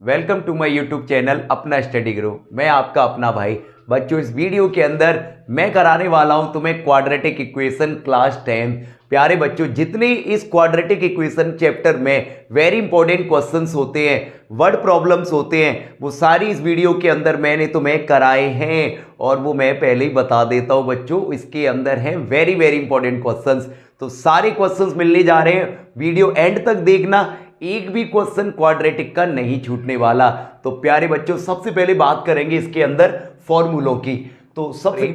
Welcome to my YouTube channel अपना study grow. मैं आपका अपना भाई। बच्चों, इस वीडियो के अंदर मैं कराने वाला हूं तुम्हें क्वाड्रेटिक इक्वेशन क्लास 10। प्यारे बच्चों, जितने इस क्वाड्रेटिक इक्वेशन चैप्टर में वेरी इंपॉर्टेंट क्वेश्चंस होते हैं, वर्ड प्रॉब्लम्स होते हैं, वो सारी इस वीडियो के अंदर मैंने तुम्हें कराए हैं। और वो मैं पहले ही बता देता हूं बच्चों, इसके अंदर हैं वेरी वेरी इंपॉर्टेंट क्वेश्चंस। तो सारे क्वेश्चंस मिलने जा रहे हैं, वीडियो एंड तक देखना, एक भी क्वेश्चन क्वाड्रेटिक का नहीं छूटने वाला। तो प्यारे बच्चों, सबसे पहले बात करेंगे इसके अंदर फॉर्मूलों की। तो सबसे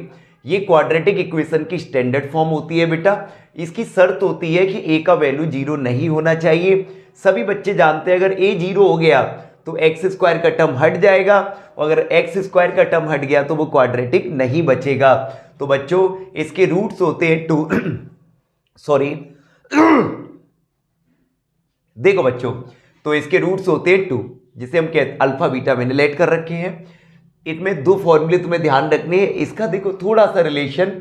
ये क्वाड्रेटिक इक्वेशन की स्टैंडर्ड फॉर्म होती है बेटा। इसकी शर्त होती है कि ए का वैल्यू जीरो नहीं होना चाहिए। सभी बच्चे जानते हैं अगर ए जीरो हो गया तो एक्स स्क्वायर का टर्म हट जाएगा, और अगर एक्स स्क्वायर का टर्म हट गया तो वो क्वाड्रेटिक नहीं बचेगा। तो बच्चों, इसके रूट्स होते हैं टू सॉरी देखो बच्चों, तो इसके रूट्स होते हैं 2, जिसे हम कहते हैं अल्फा बीटा मैंने लेट कर रखे हैं। इसमें दो फॉर्मूले तुम्हें ध्यान रखने हैं। इसका देखो थोड़ा सा रिलेशन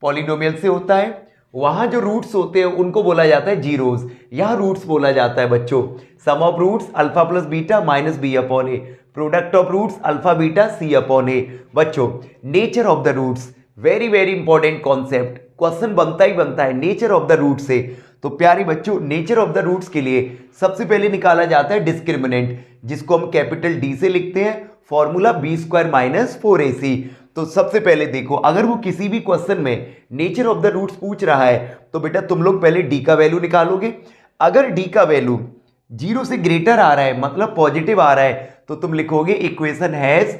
पॉलिनोमियल से होता है। वहां जो रूट्स होते हैं उनको बोला जाता है जीरोस, यहां रूट्स बोला जाता है बच्चों sum of roots alpha plus beta minus B upon A, product of roots alpha beta C upon A. बच्चों, nature of the roots very very important concept, question बनता ही बनता है नेचर ऑफ द रूट से। तो प्यारी बच्चों, nature of the roots के लिए सबसे पहले निकाला जाता है डिस्क्रिमिनेंट, जिसको हम कैपिटल डी से लिखते हैं, formula B square minus 4ac। तो सबसे पहले देखो, अगर वो किसी भी क्वेश्चन में नेचर ऑफ द रूट्स पूछ रहा है तो बेटा तुम लोग पहले डी का वैल्यू निकालोगे। अगर डी का वैल्यू जीरो से ग्रेटर आ रहा है, मतलब पॉजिटिव आ रहा है, तो तुम लिखोगे equation has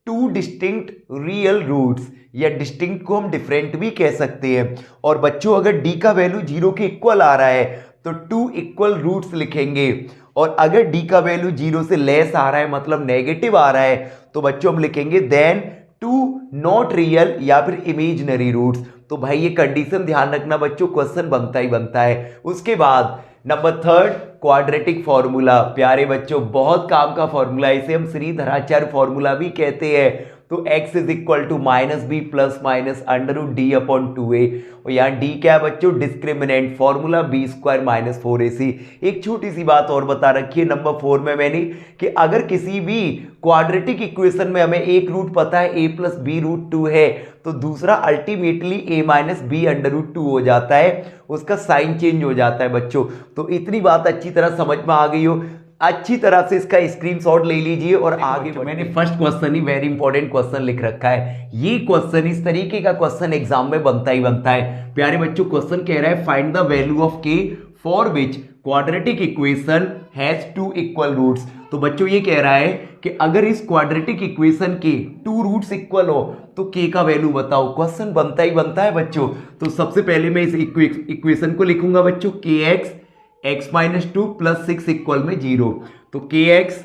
two distinct real roots, या डिस्टिंक्ट को हम डिफरेंट भी कह सकते हैं। और बच्चों, अगर डी का वैल्यू जीरो के इक्वल आ रहा है तो टू इक्वल रूट्स लिखेंगे, और अगर डी का वैल्यू जीरो से लेस आ रहा है, मतलब नेगेटिव आ रहा है, तो बच्चों हम लिखेंगे देन टू नॉट रियल या फिर इमेजिनरी रूट्स। तो भाई ये कंडीशन ध्यान रखना बच्चों, क्वेश्चन बनता ही बनता है। उसके बाद नंबर थर्ड, क्वाड्रेटिक फॉर्मूला। प्यारे बच्चों, बहुत काम का फॉर्मूला, इसे हम श्रीधराचार्य फॉर्मूला भी कहते हैं। तो x is equal to minus B plus minus under root D upon 2a, और यहाँ d क्या है बच्चों, discriminant, formula B square minus 4ac। एक छोटी सी बात और बता रखी है नंबर 4 में मैंने, कि अगर किसी भी क्वाड्रेटिक इक्वेशन में हमें एक रूट पता है a प्लस बी रूट 2 है, तो दूसरा ultimately a minus B under root 2 हो जाता है, उसका साइन चेंज हो जाता है बच्चों। तो इतनी बात अच्छी तरह समझ में आ गई हो, अच्छी तरह से इसका स्क्रीनशॉट ले लीजिए और आगे मैंने फर्स्ट क्वेश्चन ही वेरी इंपॉर्टेंट क्वेश्चन लिख रखा है। ये क्वेश्चन, इस तरीके का क्वेश्चन एग्जाम में बनता ही बनता है। प्यारे बच्चों, क्वेश्चन कह रहा है find the value of K for which quadratic equation has two equal roots. तो बच्चों ये कह रहा है कि अगर इस क्वाड्रेटिक इक्वेशन के टू रूट्स इक्वल हो तो के का वैल्यू बताओ। क्वेश्चन बनता ही बनता है बच्चों। तो सबसे पहले मैं इस इक्वेशन को लिखूंगा बच्चों, के x x minus 2 plus 6 equal में 0। तो के एक्स,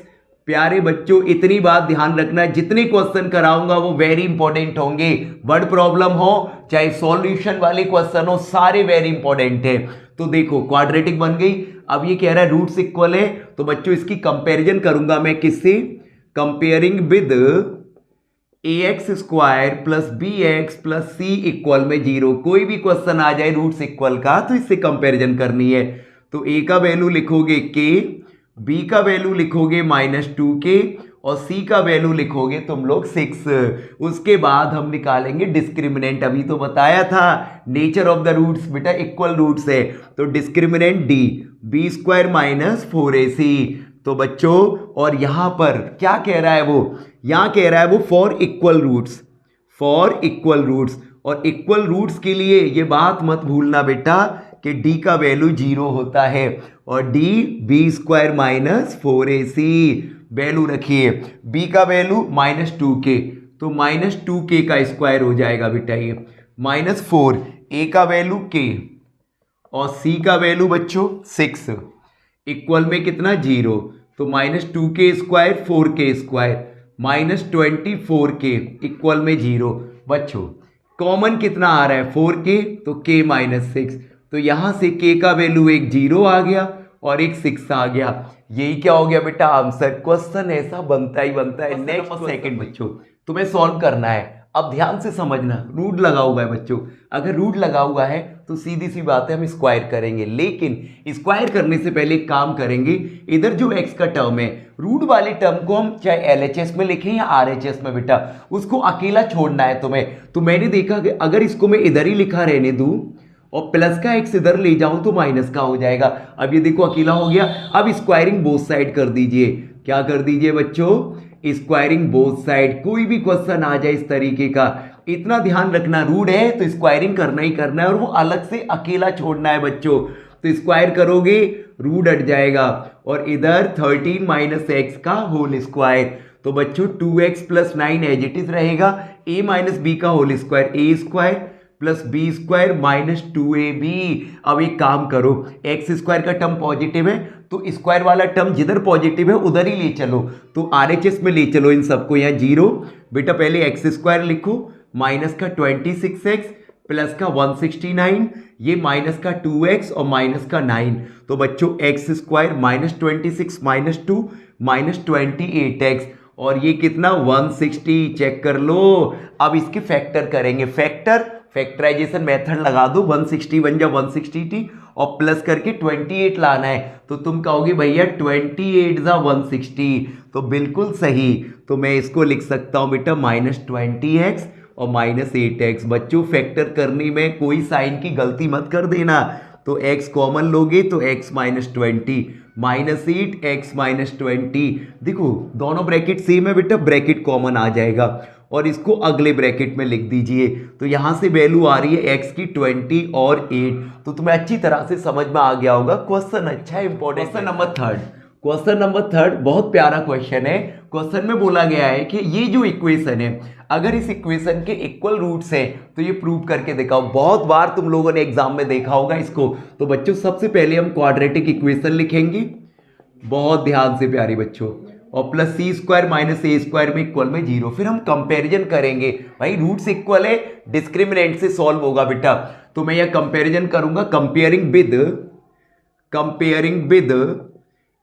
प्यारे बच्चों इतनी बात ध्यान रखना, जितने क्वेश्चन कराऊंगा वो वेरी इंपॉर्टेंट होंगे। वर्ड प्रॉब्लम हो चाहे सॉल्यूशन वाले क्वेश्चन हो, सारे वेरी इंपॉर्टेंट है। तो देखो क्वाड्रेटिक बन गई। अब ये कह रहा है रूट्स इक्वल है, तो बच्चों इसकी कंपैरिजन करूंगा मैं किससे, comparing with A X square plus B X plus C equal में 0। कोई भी क्वेश्चन आ जाए रूट्स इक्वल का तो इससे कंपैरिजन करनी है। तो ए का वैल्यू लिखोगे के, बी का वैल्यू लिखोगे माइनस 2k, और सी का वैल्यू लिखोगे तुम लोग 6। उसके बाद हम निकालेंगे डिस्क्रिमिनेंट। अभी तो बताया था नेचर ऑफ द रूट्स बेटा इक्वल रूट्स है, तो discriminant D B square minus 4ac। तो बच्चों, और यहां पर क्या कह रहा है वो, यहां कह रहा है वो for equal roots, for equal roots. और इक्वल रूट्स के लिए ये बात मत भूलना बेटा कि d का वैल्यू 0 होता है, और d B square minus 4ac value रखिए। b का वैल्यू माइनस 2k, तो माइनस 2k का स्क्वायर हो जाएगा बेटा ये माइनस 4। a का वैल्यू k और c का वैल्यू बच्चों 6 इक्वल में कितना 0, तो minus 2k square 4k square minus 24k equal में 0। बच्चों कॉमन कितना आ रहा है 4k, तो k माइनस 6, तो यहां से k का वैल्यू एक 0 आ गया और एक 6 आ गया। यही क्या हो गया बेटा आंसर। क्वेश्चन ऐसा बनता ही बनता है। नेक्स्ट सेकंड बच्चों तुम्हें सॉल्व करना है। अब ध्यान से समझना, रूट लगा हुआ है बच्चों, अगर रूट लगा हुआ है तो सीधी सी बात है हम स्क्वायर करेंगे, लेकिन स्क्वायर करने से पहले एक काम करेंगे, इधर जो x का टर्म है रूट वाले टर्म को हम चाहे LHS में लिखें या RHS में, बेटा उसको अकेला छोड़ना है तुम्हें। तो मैंने देखा कि अगर इसको मैं इधर ही लिखा रहने दूं और प्लस का x इधर ले जाऊं तो माइनस का हो जाएगा। अब ये देखो अकेला हो गया। अब स्क्वायरिंग बोथ साइड कर दीजिए। क्या कर दीजिए बच्चों? Squaring both side. कोई भी क्वेश्चन आ जाए इस तरीके का, इतना ध्यान रखना, रूट है तो स्क्वायरिंग करना ही करना है और वो अलग से अकेला छोड़ना है बच्चों। तो स्क्वायर करोगे रूट हट जाएगा और इधर 13 माइनस एक्स का होल स्क्वायर। तो बच्चों 2x plus 9 as it is रहेगा, a माइनस बी का whole square, A square plus B square minus 2ab। अब एक काम करो, एक्स स्क्वायर का टर्म पॉजिटिव है तो स्क्वायर वाला टर्म जिधर पॉजिटिव है उधर ही ले चलो, तो RHS में ले चलो इन सबको। यहाँ 0 बेटा, पहले एक्स स्क्वायर लिखो माइनस का 26x प्लस का 169, ये माइनस का 2x और माइनस का 9। तो बच्चों x square minus 26 minus 2 minus 28x और ये कितना 160। चेक कर लो। अब इसके फैक्टर करेंगे, फैक्टराइजेशन मेथड लगा दो, 160 बन जा 160t और प्लस करके 28 लाना है। तो तुम कहोगे भैया 28 जा 160, तो बिल्कुल सही। तो मैं इसको लिख सकता हूं बेटा माइनस 20x और माइनस 8x। बच्चों फैक्टर करने में कोई साइन की गलती मत कर देना। तो x कॉमन लोगे तो x minus 20 minus 8 x minus 20। देखो दोनों ब्रैकेट सेम है बेटा, ब्रैकेट कॉमन आ जाएगा और इसको अगले ब्रैकेट में लिख दीजिए। तो यहां से वैल्यू आ रही है x की 20 और 8। तो तुम्हें अच्छी तरह से समझ में आ गया होगा। क्वेश्चन अच्छा है, इंपॉर्टेंट। क्वेश्चन नंबर थर्ड बहुत प्यारा क्वेश्चन है। क्वेश्चन में बोला गया है कि ये जो इक्वेशन है, अगर इस इक्वेशन के इक्वल रूट्स हैं तो ये प्रूव करके दिखाओ। बहुत बार तुम लोगों ने एग्जाम में देखा होगा इसको। तो बच्चों सबसे पहले हम क्वाड्रेटिक इक्वेशन लिखेंगे, बहुत ध्यान से प्यारे बच्चों, और plus C square minus A square में इक्वल में 0। फिर हम कंपैरिजन करेंगे, भाई रूट्स इक्वल है, डिस्क्रिमिनेंट से सॉल्व होगा बेटा। तो मैं यह कंपैरिजन करूंगा, comparing with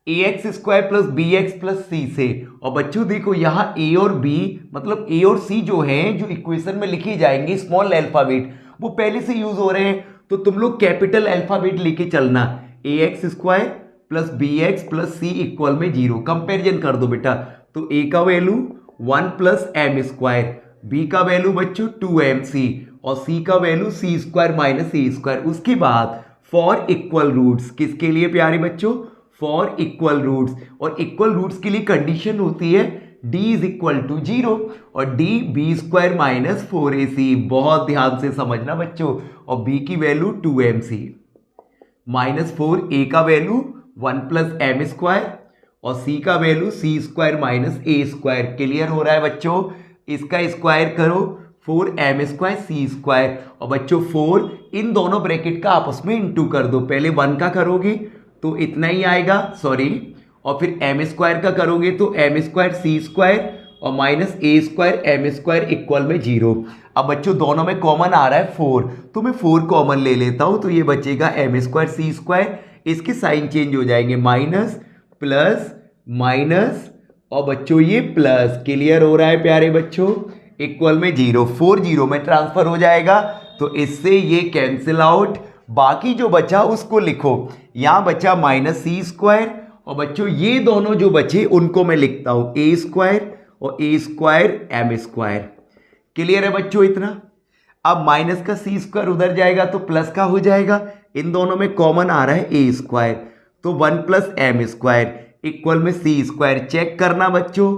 ax square plus B X plus C से। और बच्चों देखो यहाँ a और b मतलब a और c जो हैं, जो इक्वेशन में लिखी जाएंगी स्मॉल अल्फाबेट, वो पहले से यूज हो रहे हैं। तो तुम लोग कैपिटल अल्फाबेट लेके चलना, ax square plus B X plus C equal में 0। कंपेरिजन कर दो बेटा। तो a का value 1 plus M square, b का वैल्यू बच्चों 2mc और c का value c square minus A square. उसके बाद फॉर इक्वल रूट्स, किसके लिए प्यारे बच्चों? For equal roots. और इक्वल रूट्स के लिए कंडीशन होती है d इज इक्वल टू 0 और d B square minus 4ac। बहुत ध्यान से समझना बच्चों। और b की वैल्यू 2mc माइनस 4a का वैल्यू 1 प्लस एम स्क्वायर और c का value c square minus A square. Clear हो रहा है बच्चों? इसका स्क्वायर करो 4m स्क्वायर सी स्क्वायर और बच्चों 4 इन दोनों ब्रैकेट का आपस में इंटू कर दो। पहले 1 का करोगे तो इतना ही आएगा, सॉरी, और फिर एम स्क्वायर का करोगे तो एम स्क्वायर सी स्क्वायर और minus A square M square equal में 0। अब बच्चों दोनों में कॉमन आ रहा है 4, तो मैं 4 कॉमन ले लेता हूं, तो ये बचेगा एम स्क्वायर सी स्क्वायर। इसके साइन चेंज हो जाएंगे, माइनस प्लस माइनस और बच्चों ये प्लस। क्लियर हो रहा है प्यारे बच्चों? इक्वल में 0, 4 0 में ट्रांसफर हो जाएगा। तो इससे ये कैंसिल आउट, बाकी जो बचा उसको लिखो। यहां बचा माइनस सी स्क्वायर और बच्चों ये दोनों जो बचे उनको मैं लिखता हूं ए स्क्वायर और ए स्क्वायर एम स्क्वायर। क्लियर है बच्चों इतना? अब माइनस का सी स्क्वायर उधर जाएगा तो प्लस का हो जाएगा। इन दोनों में कॉमन आ रहा है ए स्क्वायर, तो 1 प्लस एम स्क्वायर इक्वल में सी स्क्वायर। चेक करना बच्चों,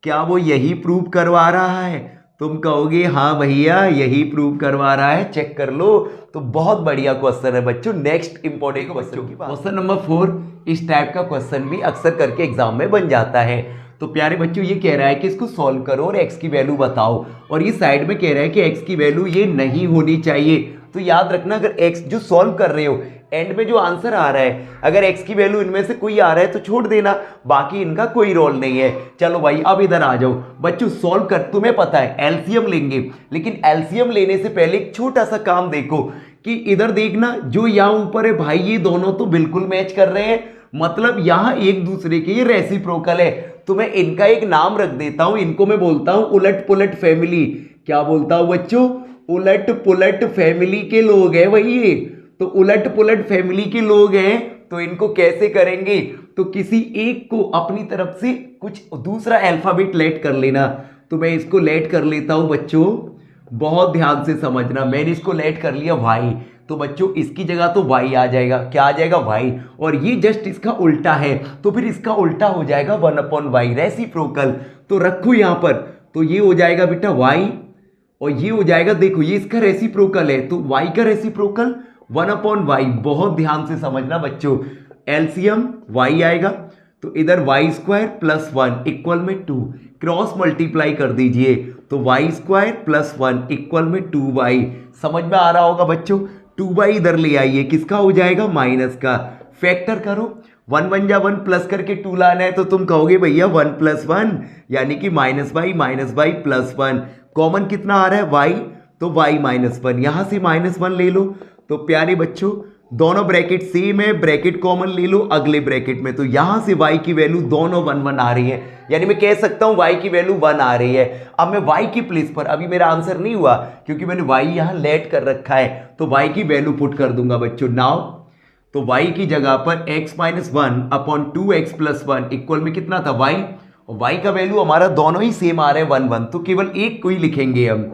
क्या वो यही प्रूव करवा रहा है? तुम कहोगे हाँ भैया यही प्रूव करवा रहा है, चेक कर लो। तो बहुत बढ़िया क्वेश्चन है बच्चों। Next important question number 4। इस टाइप का क्वेश्चन भी अक्सर करके एग्जाम में बन जाता है। तो प्यारे बच्चों ये कह रहा है कि इसको सॉल्व करो और x की वैल्यू बताओ, और ये साइड में कह रहा है कि x की वैल्यू ये नहीं होनी चाहिए। तो याद रखना, अगर x जो सॉल्व कर रहे हो एंड में जो आंसर आ रहा है, अगर x की वैल्यू इनमें से कोई आ रहा है तो छोड़ देना, बाकी इनका कोई रोल नहीं है। चलो भाई अब इधर आ जाओ बच्चों, सॉल्व कर। तुम्हें पता है एलसीएम लेंगे, लेकिन एलसीएम लेने से पहले एक छोटा सा काम देखो कि इधर देखना, जो यहाँ ऊपर है भाई ये दोनों तो बिल्कुल मैच कर रहे हैं, मतलब यहाँ एक दूसरे के ये रेसिप्रोकल है। तो मैं इनका एक नाम रख देता हूं, इनको मैं बोलता हूं उलट पुलट फैमिली। क्या बोलता हूं बच्चों, उलट पुलट फैमिली के लोग हैं भाई ये। तो उलट पुलट फैमिली के लोग हैं, तो इनको कैसे करेंगे, तो किसी एक को अपनी तरफ से कुछ दूसरा अल्फाबेट लेट कर लेना। तो मैं इसको लेट कर लेता हूं बच्चों, बहुत ध्यान से समझना। मैंने इसको लेट कर लिया वाई, तो बच्चों इसकी जगह तो वाई आ जाएगा। क्या आ जाएगा, वाई। और ये जस्ट इसका उल्टा है, तो फिर इसका उल्टा हो जाएगा 1/y, रेसिप्रोकल। तो रखो यहां पर, तो ये हो जाएगा बेटा वाई, और ये हो जाएगा, देखो ये इसका रेसिप्रोकल है, तो वाई का रेसिप्रोकल 1/y। बहुत ध्यान से समझना बच्चों, एलसीएम वाई आएगा, तो इधर वाई स्क्वायर प्लस 1 इक्वल में 2, क्रॉस मल्टीप्लाई कर दीजिए, तो वाई स्क्वायर प्लस 1 इक्वल में 2y। समझ में आ रहा होगा बच्चों, 2y इधर ले आइए, किसका हो जाएगा, माइनस का। फैक्टर करो, 1 1 जा 1 प्लस करके 2 लाना है, तो तुम कहोगे भैया 1 + 1 यानी कि -y प्लस 1। कॉमन कितना आ रहा है, y, तो y -1, यहां से -1 ले लो। तो प्यारे बच्चों दोनों ब्रैकेट सेम है, ब्रैकेट कॉमन ले लो अगले ब्रैकेट में, तो यहां से y की वैल्यू दोनों 1 1 आ रही है, यानी मैं कह सकता हूं y की वैल्यू 1 आ रही है। अब मैं y की प्लेस पर, अभी मेरा आंसर नहीं हुआ क्योंकि मैंने y यहां लेट कर रखा है, तो y की वैल्यू पुट कर दूंगा बच्चों नाउ। तो y की जगह पर x - 1/2x + 1 इक्वल में कितना था, y, और y का वैल्यू हमारा दोनों ही सेम आ रहे हैं 1 1, तो केवल एक को ही लिखेंगे हम,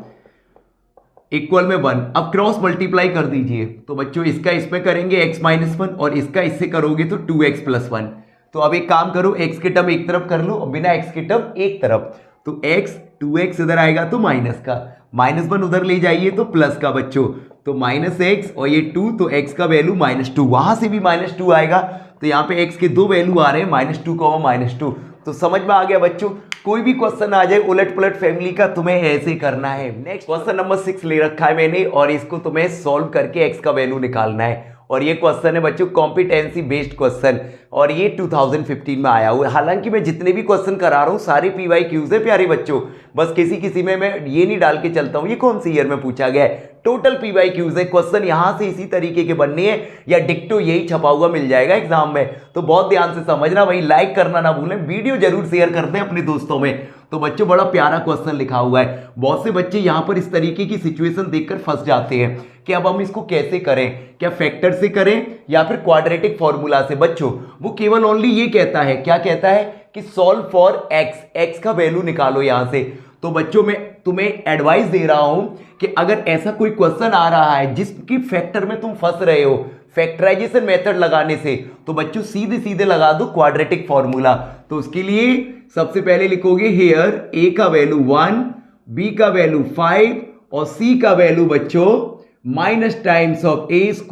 इक्वल में 1। अब क्रॉस मल्टीप्लाई कर दीजिए, तो बच्चों इसका इसमें करेंगे x - 1 और इसका इससे करोगे तो 2x + 1। तो अब एक काम करो, x के टर्म एक तरफ कर लो और बिना x के टर्म एक तरफ, तो x 2x इधर आएगा तो माइनस का, -1 उधर ले जाइए तो प्लस का बच्चों, तो -x और ये 2, तो x का वैल्यू -2, वहां से भी -2 आएगा, तो यहाँ पे x के दो वैल्यू आ रहे हैं -2, -2। तो समझ में आ गया बच्चों, कोई भी क्वेश्चन आ जाए उलट पुलट फैमिली का, तुम्हें ऐसे करना है। नेक्स्ट क्वेश्चन नंबर 6 ले रखा है मैंने, और इसको तुम्हें सॉल्व करके x का वैल्यू निकालना है। और ये क्वेश्चन है बच्चों कॉम्पिटेंसी बेस्ड क्वेश्चन, और ये 2015 में आया हुआ है। हालांकि मैं जितने भी क्वेश्चन करा रहा हूँ सारे PYQs है प्यारे बच्चों, बस किसी किसी में मैं ये नहीं डाल के चलता हूँ ये कौन सी ईयर में पूछा गया है, टोटल PYQs है। क्वेश्चन यहां से इसी तरीके के बनने हैं, या डिक्टो यही छपा हुआ मिल जाएगा एग्जाम में, तो बहुत ध्यान से समझना भाई, लाइक करना ना भूलें, वीडियो जरूर शेयर कर दें अपने दोस्तों में। तो बच्चों बड़ा प्यारा क्वेश्चन लिखा हुआ है, बहुत से बच्चे यहां पर इस तरीके की सिचुएशन देखकर फंस जाते हैं कि अब हम इसको कैसे करें, क्या फैक्टर से करें या फिर क्वाड्रेटिक फॉर्मूला से। बच्चों वो केवल ओनली ये कहता है, क्या कहता है कि सॉल्व फॉर x का वैल्यू निकालो यहां से। तो बच्चों मैं तुम्हें एडवाइस दे रहा हूं कि अगर ऐसा कोई क्वेश्चन आ रहा है जिसकी फैक्टर में तुम फंस रहे हो फैक्टराइजेशन मेथड लगाने से, तो बच्चों सीधे सीधे लगा दो क्वाड्रेटिक फॉर्मूला। तो उसके लिए सबसे पहले लिखोगे हेयर a का वैल्यू 1, b का वैल्यू 5 और c का वैल्यू बच्चों minus times of a² +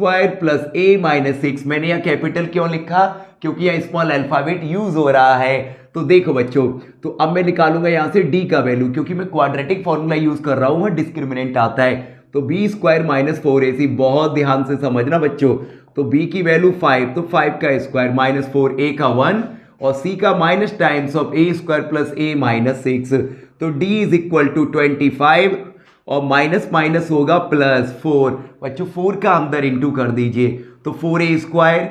a - 6। मैंने यहां कैपिटल क्यों लिखा, क्योंकि यहां स्मॉल अल्फाबेट यूज हो रहा है। तो देखो बच्चों, तो अब मैं निकालूंगा यहां से d का वैल्यू, क्योंकि मैं क्वाड्रेटिक फॉर्मूला यूज कर रहा हूं, वहां डिस्क्रिमिनेंट आता है, तो b² - 4ac। बहुत ध्यान से समझना बच्चों, तो b की वैल्यू 5, तो 5 का स्क्वायर -4, a का 1 और c का minus times of a² + a - 6। तो d = 25 और माइनस माइनस होगा +4। बच्चों 4 का अंदर इंटू कर दीजिए, तो 4a²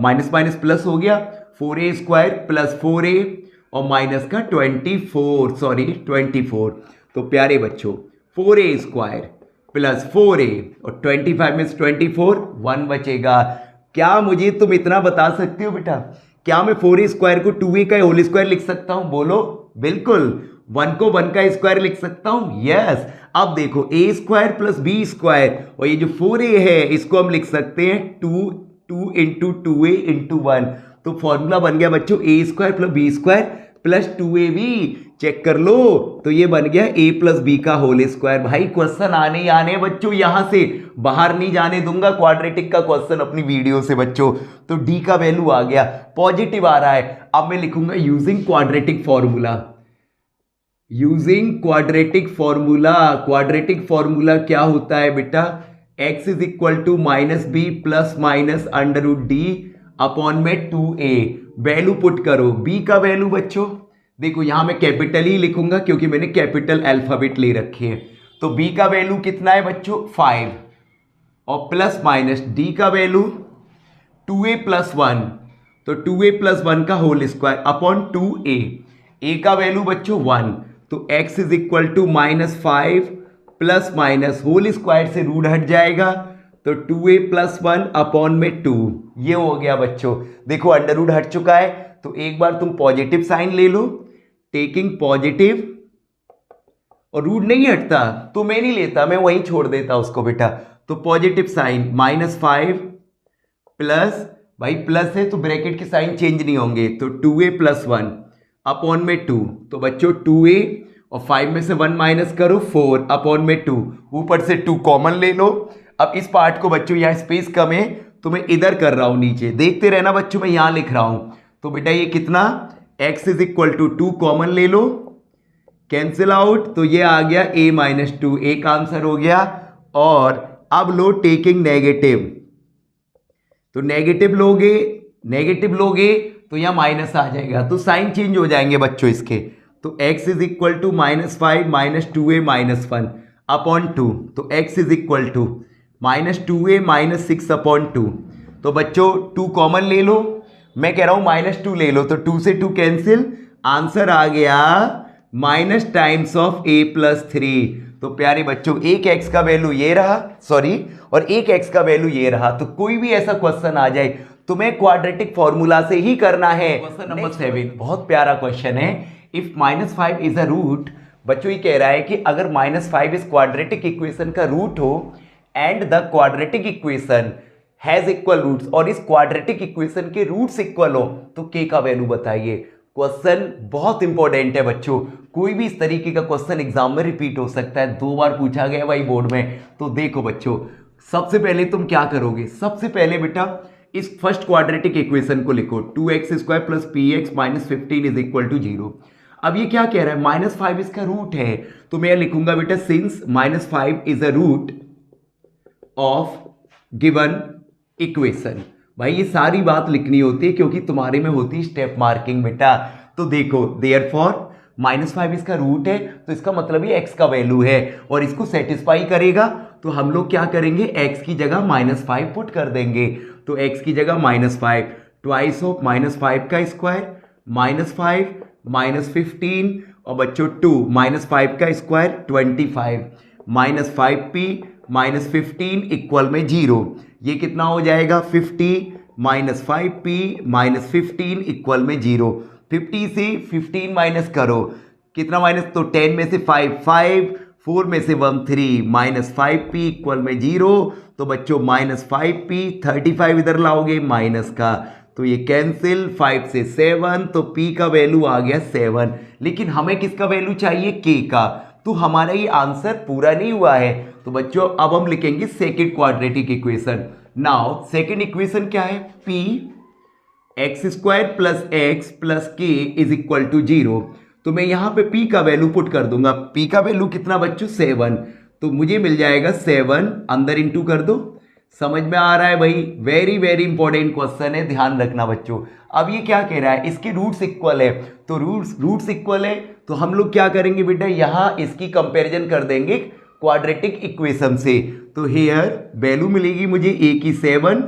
माइनस माइनस प्लस हो गया, 4a² + 4a और माइनस का 24। तो प्यारे बच्चों 4a² + 4a और 25 में 24, 1 बचेगा। क्या मुझे तुम इतना बता सकते हो बेटा, क्या मैं 4a² को 2a का होल स्क्वायर लिख सकता हूं, बोलो। बिल्कुल, 1 को 1 का स्क्वायर लिख सकता हूं, यस। अब देखो a² + b² और ये जो 4a है इसको हम लिख सकते हैं 2 × 2a × 1। तो फॉर्मूला बन गया बच्चों a² + b² + 2ab। चेक कर लो, तो ये बन गया a + b का होल स्क्वायर। भाई क्वेश्चन आने ही आने बच्चों, यहां से बाहर नहीं जाने दूंगा क्वाड्रेटिक का क्वेश्चन अपनी वीडियो से बच्चों। तो d का वैल्यू आ गया, पॉजिटिव आ रहा है। अब मैं लिखूंगा using quadratic formula. Using quadratic formula, quadratic formula क्या होता है बेटा, x = -b ± √d/ 2a। Value put करो, b का वैल्यू बच्चों देखो यहां मैं कैपिटल ही लिखूंगा क्योंकि मैंने कैपिटल अल्फाबेट ले रखे हैं। तो b का वैल्यू कितना है बच्चों 5 और प्लस माइनस d का वैल्यू 2a + 1, तो 2a + 1 का whole square upon 2a। a का वैल्यू बच्चों 1, तो x is equal to -5 plus minus whole square से रूट हट जाएगा तो 2a + 1 अपॉन में 2। ये हो गया बच्चों, देखो अंडर रूट हट चुका है। तो एक बार तुम पॉजिटिव साइन ले लो, टेकिंग पॉजिटिव, और रूट नहीं हटता तो मैं नहीं लेता, मैं वहीं छोड़ देता उसको बेटा। तो पॉजिटिव साइन -5 प्लस, भाई प्लस है तो ब्रैकेट के साइन चेंज नहीं होंगे, तो 2a + 1 अपॉन में 2। तो बच्चों 2a और 5 में से 1 माइनस करो 4 अपॉन में 2, ऊपर से 2 कॉमन ले लो। अब इस पार्ट को बच्चों, यहाँ स्पेस कम है तो मैं इधर कर रहा हूं, नीचे देखते रहना बच्चों, मैं यहां लिख रहा हूं। तो बेटा ये कितना, x is equal to 2 common ले लो, कैंसिल आउट, तो ये आ गया a - 2, एक आंसर हो गया। और अब लो टेकिंग नेगेटिव, तो नेगेटिव लोगे तो यहां माइनस आ जाएगा, तो साइन चेंज हो जाएंगे बच्चों इसके। तो x is equal to -5 - 2a - 1 upon 2, तो x is equal to -2a - 6 upon 2। तो बच्चों 2 कॉमन ले लो, मैं कह रहा हूं -2 ले लो, तो 2 से 2 कैंसिल, आंसर आ गया माइनस टाइम्स ऑफ a + 3। तो प्यारे बच्चों एक x का वैल्यू ये रहा, सॉरी, और एक x का वैल्यू ये रहा। तो कोई भी ऐसा क्वेश्चन आ जाए तुम्हें क्वाड्रेटिक फॉर्मूला से ही करना है। क्वेश्चन नंबर 7 बहुत प्यारा क्वेश्चन है। इफ -5 इज अ रूट, बच्चों ये कह रहा है कि अगर -5 इस क्वाड्रेटिक इक्वेशन का रूट हो and the quadratic equation has equal roots, और इस क्वाड्रेटिक इक्वेशन के रूट्स इक्वल हो, तो k का वैल्यू बताइए। क्वेश्चन बहुत इंपॉर्टेंट है बच्चों, कोई भी इस तरीके का क्वेश्चन एग्जाम में रिपीट हो सकता है, 2 बार पूछा गया भाई बोर्ड में। तो देखो बच्चों, सबसे पहले तुम क्या करोगे, सबसे पहले बेटा इस फर्स्ट क्वाड्रेटिक इक्वेशन को लिखो, 2x² + px - 15 is equal to 0। अब ये क्या कह रहा है, -5 इसका रूट है, तो मैं लिखूंगा बेटा since -5 is a root of given equation. भाई ये सारी बात लिखनी होती है क्योंकि तुम्हारे में होती है स्टेप मार्किंग बेटा। तो देखो देयरफॉर -5 इसका रूट है, तो इसका मतलब ये x का वैल्यू है और इसको सेटिस्फाई करेगा। तो हम लोग क्या करेंगे, x की जगह -5 पुट कर देंगे। तो x की जगह -5, ट्वाइस ऑफ -5 का स्क्वायर -5 - 15, और बच्चों 2 -5 का स्क्वायर 25 -5p - 15 इक्वल में 0। ये कितना हो जाएगा, 50 - 5p - 15 इक्वल में 0। 50 से 15 माइनस करो, कितना माइनस, तो 10 में से 5 4 में से 1 3 -5p इक्वल में 0। तो बच्चों -5p 35 इधर लाओगे माइनस का, तो ये कैंसिल, 5 से 7, तो p का वैल्यू आ गया 7। लेकिन हमें किसका वैल्यू चाहिए, k का। तो हमारा ये आंसर पूरा नहीं हुआ है। तो बच्चों अब हम लिखेंगे second quadratic equation. Now second equation क्या है, p x² + x + k is equal to 0। तो मैं यहां पे p का वैल्यू पुट कर दूंगा, p का वैल्यू कितना बच्चों 7, तो मुझे मिल जाएगा 7, अंदर इंटू कर दो। समझ में आ रहा है भाई, वेरी वेरी इंपॉर्टेंट क्वेश्चन है, ध्यान रखना बच्चों। अब ये क्या कह रहा है, इसके रूट्स इक्वल है, तो रूट्स इक्वल है तो हम लोग क्या करेंगे बेटा, यहां इसकी कंपैरिजन कर देंगे क्वाड्रेटिक इक्वेशन से। तो हियर वैल्यू मिलेगी मुझे a की 7,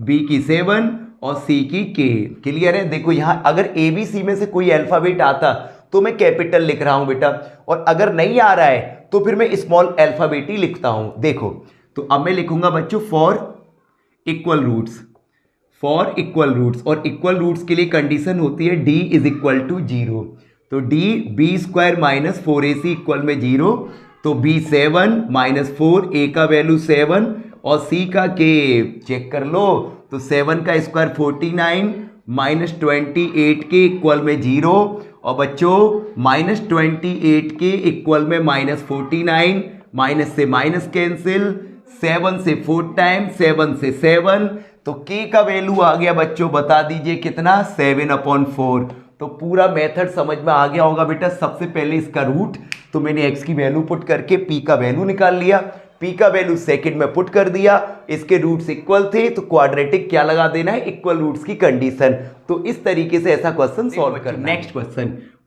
b की 7 और c की k। क्लियर है। देखो यहां अगर a b c में से कोई अल्फाबेट आता तो मैं कैपिटल लिख रहा हूं बेटा, और अगर नहीं आ रहा है तो फिर मैं स्मॉल अल्फाबेट ही लिखता हूं। देखो तो अब मैं लिखूंगा बच्चों फॉर इक्वल रूट्स, और इक्वल रूट्स के लिए कंडीशन होती है d इज इक्वल टू 0। तो d b² - 4ac इक्वल में 0, तो b 7 - 4, a का वैल्यू 7 और c का k चेक कर लो, तो 7 का स्क्वायर 49 - 28k इक्वल में 0, और बच्चों -28k इक्वल में -49, माइनस से माइनस कैंसिल, 7 से 4 टाइम 7 से 7, तो k का वैल्यू आ गया बच्चों, बता दीजिए कितना, 7/4। तो पूरा मेथड समझ में आ गया होगा बेटा। सबसे पहले इसका रूट, तो मैंने x की वैल्यू पुट करके p का वैल्यू निकाल लिया, p का वैल्यू सेकंड में पुट कर दिया, इसके रूट्स इक्वल थे तो क्वाड्रेटिक क्या लगा देना है, इक्वल रूट्स की कंडीशन। तो इस तरीके से ऐसा क्वेश्चन सॉल्व करना। नेक्स्ट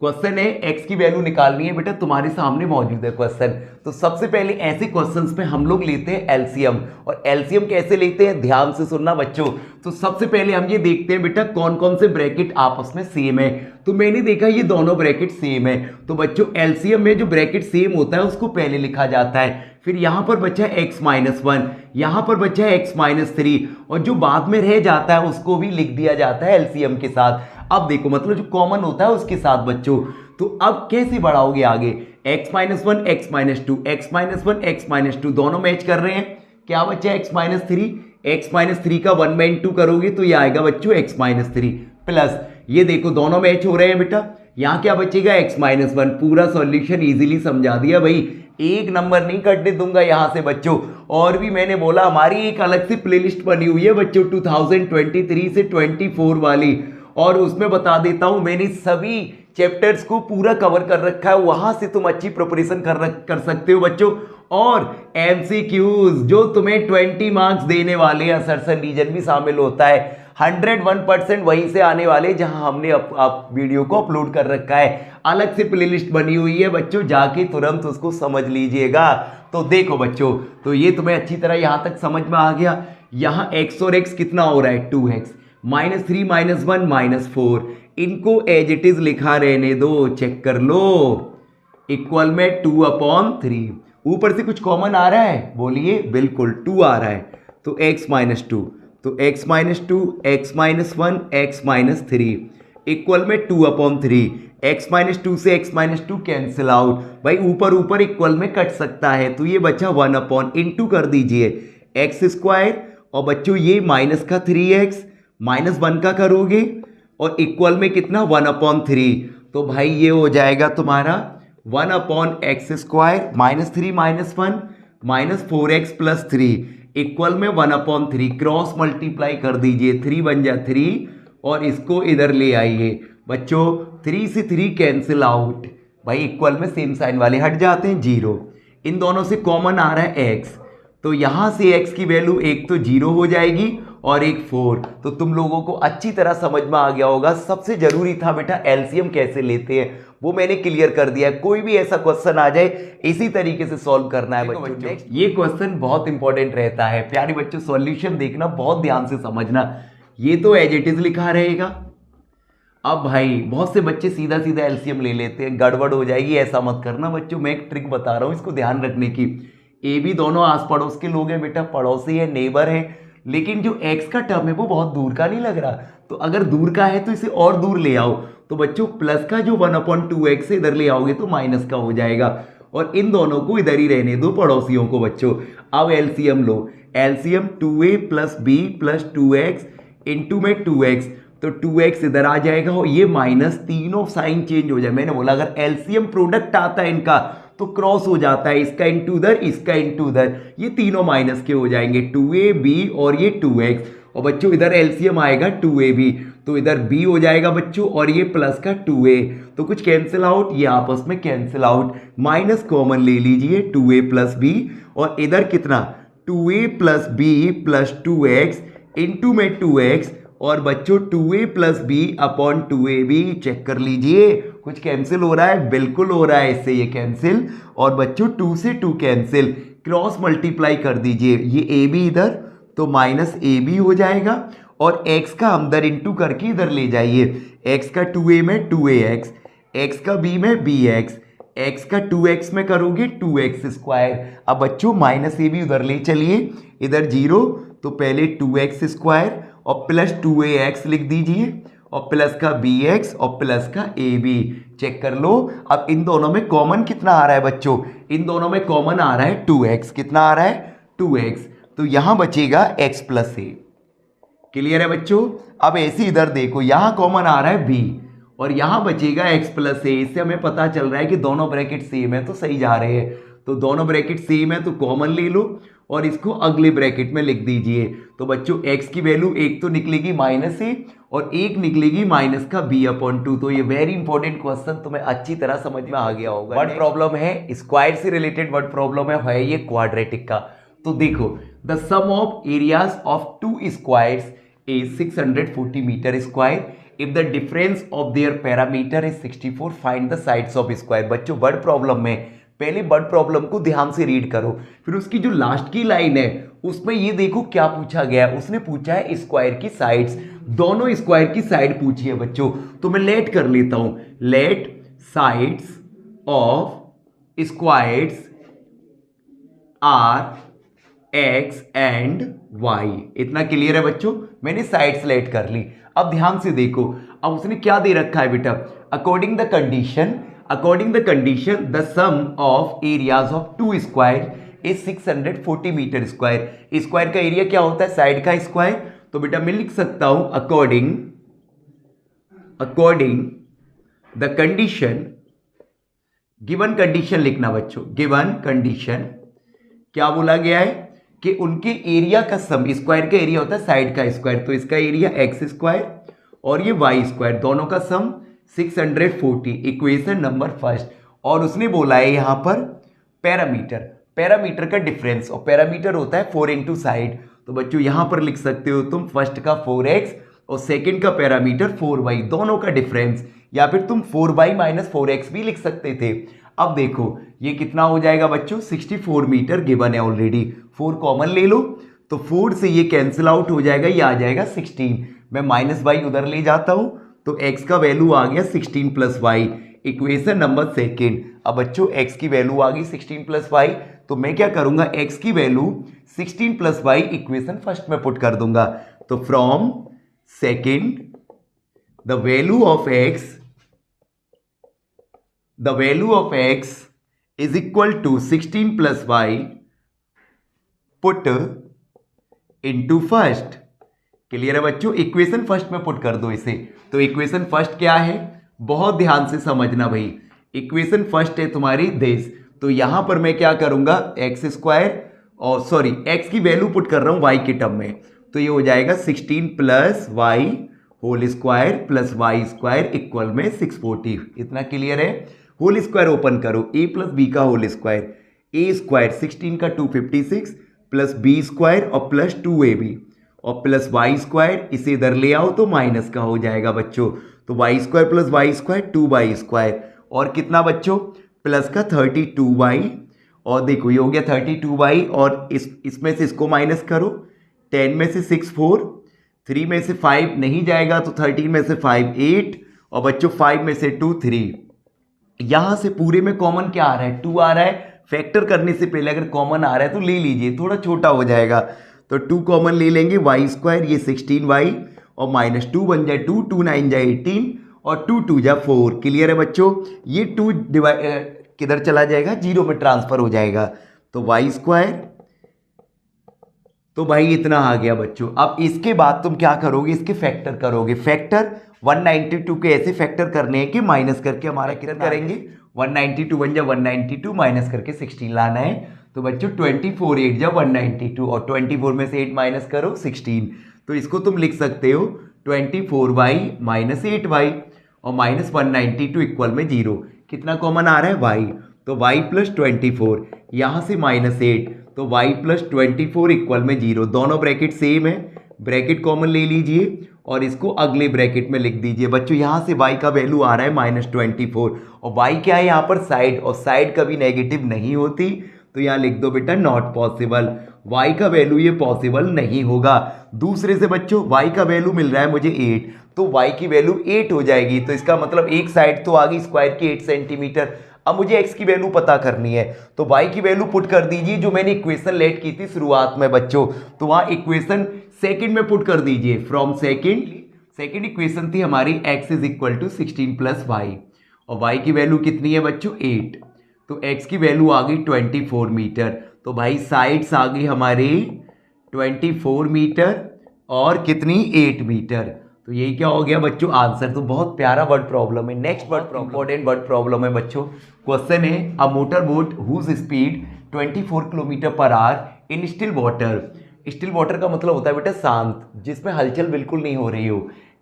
क्वेश्चन है x की वैल्यू निकालनी है बेटा, तुम्हारे सामने मौजूद है क्वेश्चन। तो सबसे पहले ऐसे क्वेश्चंस पे हम लोग लेते हैं एलसीएम, और एलसीएम कैसे लेते हैं ध्यान से सुनना बच्चों। तो सबसे पहले हम ये देखते हैं बेटा कौन कौन से ब्रैकेट आपस में सेम है। तो मैंने देखा ये दोनों ब्रैकेट सेम है, तो बच्चों एलसीएम में जो ब्रैकेट सेम होता है उसको पहले लिखा जाता है। फिर यहां पर बचा है x-1, यहां पर बचा है x-3, और जो बाद में रह जाता है उसको भी लिख दिया जाता है एलसीएम के साथ। अब देखो मतलब जो कॉमन होता है उसके साथ बच्चों। तो अब कैसे बढ़ाओगे आगे, x-1 x-2 x-1 x-2 दोनों मैच कर रहे हैं, क्या बच्चा x-3, x-3 का 1/2 करोगे तो ये आएगा बच्चों x-3 प्लस ये देखो दोनों मैच हो रहे हैं बेटा, यहां क्या बचेगा x-1। पूरा सॉल्यूशन इजीली समझा दिया भाई, एक नंबर नहीं कटने दूंगा यहां से बच्चों। और भी मैंने बोला हमारी एक अलग से प्लेलिस्ट बनी हुई है बच्चों 2023 से 24 वाली, और उसमें बता देता हूं मैंने सभी चैप्टर्स को पूरा कवर कर रखा है, वहां से तुम अच्छी प्रिपरेशन कर सकते हो बच्चों। और एमसीक्यूज जो तुम्हें 20 मार्क्स देने वाले हैं, असर्शन रीजन भी शामिल होता है, 101% वहीं से आने वाले जहां हमने आप वीडियो को अपलोड कर रखा है। अलग से प्लेलिस्ट बनी हुई है बच्चों, जाके तुरंत उसको समझ लीजिएगा। तो देखो बच्चों, तो ये तुम्हें अच्छी तरह यहां तक समझ में आ गया। यहां x और x कितना हो रहा है 2x, -3 -1 -4, इनको एज इट इज लिखा रहने दो, चेक कर लो, इक्वल में 2/3। ऊपर से कुछ कॉमन आ रहा है, बोलिए, बिल्कुल 2 आ रहा है, तो x-2, तो x-2 x-1 x-3 इक्वल में 2/3। x-2 से x-2 कैंसिल आउट, भाई ऊपर ऊपर इक्वल में कट सकता है, तो ये बचा 1 इंटू कर दीजिए x², और बच्चों ये माइनस का 3x -1 का करोगे और इक्वल में कितना 1/3, तो भाई ये हो जाएगा तुम्हारा 1/x² -3 -1 -4x + 3 इक्वल में 1/3। क्रॉस मल्टीप्लाई कर दीजिए, 3 बन जा 3, और इसको इधर ले आइए बच्चों, 3 से 3 कैंसिल आउट, भाई इक्वल में सेम साइन वाले हट जाते हैं, 0। इन दोनों से कॉमन आ रहा है x, तो यहां से x की वैल्यू एक तो 0 हो जाएगी और एक 4। तो तुम लोगों को अच्छी तरह समझ में आ गया होगा। सबसे जरूरी था बेटा एलसीएम कैसे लेते हैं, वो मैंने क्लियर कर दिया है। कोई भी ऐसा क्वेश्चन आ जाए इसी तरीके से सॉल्व करना है बच्चों। ये क्वेश्चन बहुत इंपॉर्टेंट रहता है प्यारे बच्चों, सॉल्यूशन देखना, बहुत ध्यान से समझना। ये तो एज इट इज लिखा रहेगा। अब भाई बहुत से बच्चे सीधा सीधा एलसीएम ले लेते हैं, गड़बड़ हो जाएगी, ऐसा मत करना बच्चों। मैं एक ट्रिक बता रहा हूं, इसको ध्यान रखने की। ए भी दोनों आस पड़ोस के लोग हैं बेटा, पड़ोसी है, नेबर है, लेकिन जो एक्स का टर्म है वो बहुत दूर का नहीं लग रहा, तो अगर दूर का है तो इसे और दूर ले आओ। तो बच्चों प्लस का जो 1/2x से इधर ले आओगे तो माइनस का हो जाएगा, और इन दोनों को इधर ही रहने दो पड़ोसियों को बच्चों। अब एलसीएम लो, LCM 2a + b + 2x into में 2x, तो 2x इधर आ जाएगा और ये माइनस, तीनों साइन चेंज हो जाए। मैंने बोला अगर एलसीएम प्रोडक्ट आता है इनका तो क्रॉस हो जाता है, इसका इंटू उधर, इसका इंटू उधर, ये तीनों माइनस के हो जाएंगे, 2ab और ये 2x। और बच्चों इधर एलसीएम आएगा 2ab, तो इधर b हो जाएगा बच्चों, और ये प्लस का 2a, तो कुछ कैंसिल आउट, ये आपस में कैंसिल आउट, माइनस कॉमन ले लीजिए 2a + b, और इधर कितना 2a + b + 2x इंटू में 2x, और बच्चों 2a + b / 2ab, चेक कर लीजिए कुछ कैंसिल हो रहा है, बिल्कुल हो रहा है, इससे ये कैंसिल, और बच्चों 2 से 2 कैंसिल, क्रॉस मल्टीप्लाई कर दीजिए, ये ab इधर तो -ab हो जाएगा, और x का अंदर इंटू करके इधर ले जाइए, x का 2a में 2ax, x का b में bx, x का 2x में करोगे 2x²। अब बच्चों -ab उधर ले चलिए, इधर 0, तो पहले 2x² और प्लस 2ax लिख दीजिए, और प्लस का bx और प्लस का ab, चेक कर लो। अब इन दोनों में कॉमन कितना आ रहा है बच्चों, इन दोनों में कॉमन आ रहा है 2x, कितना आ रहा है 2x, तो यहां बचेगा x + a। क्लियर है बच्चों। अब ऐसे इधर देखो, यहां कॉमन आ रहा है b और यहां बचेगा x + a। इससे हमें पता चल रहा है कि दोनों ब्रैकेट सेम है, तो सही जा रहे हैं। तो दोनों ब्रैकेट सेम है तो कॉमन ले लो और इसको अगले ब्रैकेट में लिख दीजिए। तो बच्चों x की वैल्यू एक तो निकलेगी -a और एक निकलेगी माइनस का b/2। तो ये वेरी इंपॉर्टेंट क्वेश्चन तुम्हें अच्छी तरह समझ में आ गया होगा। वर्ड प्रॉब्लम है, स्क्वायर से रिलेटेड वर्ड प्रॉब्लम है ये क्वाड्रेटिक का। तो देखो, the sum of areas of 2 squares is 640 metre square, if the difference of their parameter is 64, find the sides of square. बच्चों वर्ड प्रॉब्लम में पहले वर्ड प्रॉब्लम को ध्यान से रीड करो, फिर उसकी जो लास्ट की लाइन है उसमें ये देखो क्या पूछा गया है। उसने पूछा है स्क्वायर की साइड्स, दोनों स्क्वायर की साइड पूछी है बच्चों, तो मैं लेट कर लेता हूं, let sides of squares are X and Y. इतना क्लियर है बच्चों, मैंने साइड सेलेक्ट कर ली। अब ध्यान से देखो, अब उसने क्या दे रखा है बेटा, according the condition the sum of areas of two square is 640 metre square. Square का एरिया क्या होता है, साइड का स्क्वायर। तो बेटा मैं लिख सकता हूं according the condition, given condition लिखना बच्चों, गिवन कंडीशन क्या बोला गया है कि उनके एरिया का सम, स्क्वायर का एरिया होता है साइड का स्क्वायर, तो इसका एरिया एक्स स्क्वायर और ये वाई स्क्वायर, दोनों का सम 640, इक्वेशन नंबर फर्स्ट। और उसने बोला है यहां पर पैरामीटर का डिफरेंस, और पैरामीटर होता है 4 इंटू साइड। तो बच्चों यहां पर लिख सकते हो तुम फर्स्ट का 4x और सेकंड का पैरामीटर 4y, दोनों का डिफरेंस, या फिर तुम 4y माइनस 4x भी लिख सकते थे। अब देखो ये कितना हो जाएगा बच्चों, 64 मीटर गिवन है ऑलरेडी, 4 कॉमन ले लो तो 4 से ये कैंसिल आउट हो जाएगा, ये आ जाएगा 16। मैं माइनस वाई उधर ले जाता हूं तो x का वैल्यू आ गया 16 plus Y, equation number second. अब बच्चों x की वैल्यू आ गई 16 प्लस वाई, तो मैं क्या करूंगा, x की value 16 plus Y equation first में पुट कर दूंगा। तो from second the value of x is equal to 16 plus y put into first। Clear है बच्चों, इक्वेशन फर्स्ट में पुट कर दो इसे। तो इक्वेशन फर्स्ट क्या है, बहुत ध्यान से समझना भाई, इक्वेशन फर्स्ट है तुम्हारी दिस। तो यहां पर मैं क्या करूंगा, एक्स स्क्वायर और सॉरी एक्स की वैल्यू पुट कर रहा हूं वाई के टर्म में, तो ये हो जाएगा 16 plus Y whole square plus Y square equal में 640। इतना क्लियर है। होल स्क्वायर ओपन करो, a प्लस बी का होल स्क्वायर, a स्क्वायर 16 का 256 प्लस बी स्क्वायर और प्लस 2ab और प्लस वाई स्क्वायर, इसे इधर ले आओ तो माइनस का हो जाएगा बच्चों। तो Y square plus Y square 2y square और कितना बच्चों, प्लस का 32y, और देखो ये हो गया 32y, और इसमें से इसको माइनस करो, 10 में से 6 4, 3 में से 5 नहीं जाएगा तो 13 में से 5 8, और बच्चों 5 में से 2 3। यहां से पूरे में कॉमन क्या आ रहा है, 2 आ रहा है। फैक्टर करने से पहले अगर कॉमन आ रहा है तो ले लीजिए, थोड़ा छोटा हो जाएगा, तो 2 कॉमन ले लेंगे, वाई स्क्वायर ये 16y और माइनस 2 बन जाए 2, 2 9 जाए 18 और 2 2 जा 4। क्लियर है बच्चों, ये 2 किधर चला जाएगा, 0 में ट्रांसफर हो जाएगा। तो वाई स्क्वायर, तो भाई इतना आ गया बच्चों। अब इसके बाद तुम क्या करोगे, इसके फैक्टर करोगे। फैक्टर 192 के ऐसे फैक्टर करने हैं कि माइनस करके हमारा कितना करेंगे, 192 बन जा 192 माइनस करके 16 लाना है। तो बच्चों 24 8 जा 192 और 24 में से 8 माइनस करो 16। तो इसको तुम लिख सकते हो 24y माइनस 8y और माइनस 192 इक्वल में 0। कितना कॉमन आ रहा है, y, तो y प्लस 24, यहाँ से माइनस 8, तो y प्लस 24 इक्वल में 0। दोनों ब्रैकेट सेम है, ब्रैकेट कॉमन ले लीजिए और इसको अगले ब्रैकेट में लिख दीजिए। बच्चों यहाँ से y का वैल्यू आ रहा है माइनस 24 और y क्या है यहाँ पर साइड, और साइड कभी नेगेटिव नहीं होती, तो यहाँ लिख दो बेटा नॉट पॉसिबल। y का वैल्यू ये पॉसिबल नहीं होगा। दूसरे से बच्चों y का वैल्यू मिल रहा है मुझे 8, तो y की वैल्यू 8 हो जाएगी, तो इसका मतलब एक साइड तो आ गई स्क्वायर की 8 सेंटीमीटर। अब मुझे x की वैल्यू पता करनी है, तो y की वैल्यू पुट कर दीजिए जो मैंने इक्वेशन लेट की थी शुरुआत में बच्चों, तो वहां इक्वेशन सेकंड में पुट कर दीजिए। फ्रॉम सेकंड इक्वेशन थी हमारी x is equal to 16 plus Y, और y की वैल्यू कितनी है बच्चों 8, तो x की वैल्यू आ गई 24 मीटर। तो भाई साइड्स आ गई हमारी 24 मीटर और कितनी 8 मीटर। तो यही क्या हो गया बच्चों आंसर। तो बहुत प्यारा वर्ड प्रॉब्लम है। Next word important word problem है बच्चों। क्वेश्चन है a motor boat whose speed 24 kilometre per hour in still water. Still water का मतलब होता है बेटा शांत, जिसमें हलचल बिल्कुल नहीं हो रही हो।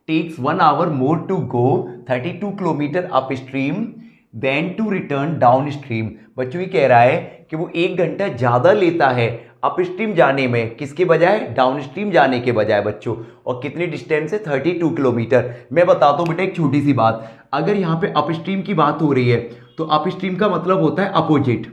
Takes 1 hour more to go 32 kilometre upstream then to return downstream. बच्चों ये कह रहा है कि वो 1 घंटा ज्यादा लेता है अप स्ट्रीम जाने में, किसके बजाय, डाउन स्ट्रीम जाने के बजाय बच्चों। और कितनी डिस्टेंस है 32 किलोमीटर। मैं बताता हूँ बेटा एक छोटी सी बात, अगर यहाँ पे अप स्ट्रीम की बात हो रही है तो अप स्ट्रीम का मतलब होता है अपोजिट।